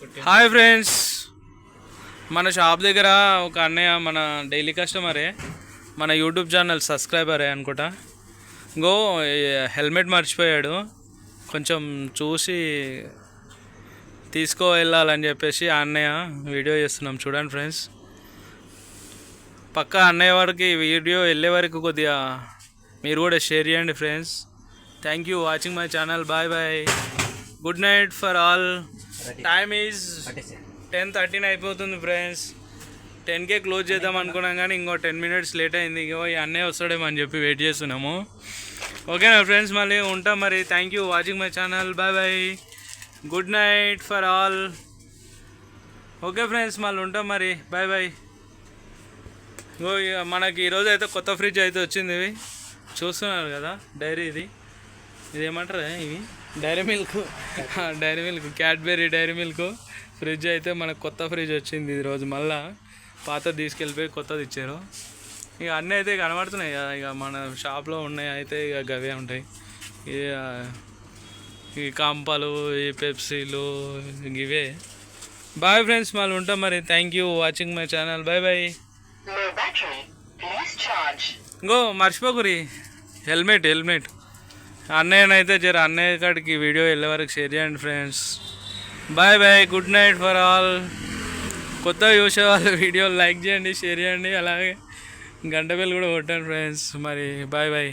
Hi friends, మన shop దగ్గర ఒక అన్నయ్య మన డైలీ కస్టమరే, మన యూట్యూబ్ ఛానల్ సబ్స్క్రైబరే అనుకుంటా. ఇంకో హెల్మెట్ మర్చిపోయాడు, కొంచెం చూసి తీసుకో వెళ్ళాలని చెప్పేసి ఆ అన్నయ్య వీడియో చేస్తున్నాం. చూడండి ఫ్రెండ్స్, పక్క అన్నయ్య వారికి వీడియో వెళ్ళే వరకు కొద్దిగా మీరు కూడా షేర్ చేయండి friends. Thank you watching my channel. Bye bye, good night for all. Time is 10:13 అయిపోతుంది ఫ్రెండ్స్. 10కే క్లోజ్ చేద్దాం అనుకున్నాం కానీ ఇంకో 10 మినిట్స్ లేట్ అయింది. ఇంకో ఈ అన్నయ్య వస్తాడేమో అని చెప్పి వెయిట్ చేస్తున్నాము. ఓకేనా ఫ్రెండ్స్, మళ్ళీ ఉంటాం మరి. Thank you watching my channel. Bye bye, good night for all. Okay friends, మళ్ళీ ఉంటాం మరి. Bye bye. ఇంకో మనకి ఈరోజు అయితే కొత్త ఫ్రిడ్జ్ అయితే వచ్చింది. ఇవి చూస్తున్నారు కదా, డైరీ ఇది ఏమంటారు ఇవి, Dairy Milk Cadbury Dairy Milk fridge అయితే మనకు కొత్త ఫ్రిడ్జ్ వచ్చింది ఈరోజు. మళ్ళీ పాత తీసుకెళ్ళిపోయి కొత్తది ఇచ్చారు. ఇక అన్నీ అయితే కనబడుతున్నాయి కదా, ఇక మన షాప్లో ఉన్నాయి అయితే ఇక గవే ఉంటాయి. ఈ కాంపాలు, ఈ పెప్సీలు, ఇవే. బాయ్ ఫ్రెండ్స్, మళ్ళీ ఉంటాం మరి. Thank you watching my channel. Bye bye. ఇంకో మర్చిపోకురి హెల్మెట్ అన్నయ్యనైతే అన్నయ్య కాడికి వీడియో వెళ్ళే వరకు షేర్ చేయండి friends. Bye bye, good night for all. కొత్త చూసే వాళ్ళు వీడియో లైక్ చేయండి, షేర్ చేయండి, అలాగే గంట బెల్ కూడా కొట్టండి ఫ్రెండ్స్. మరి బాయ్ బాయ్.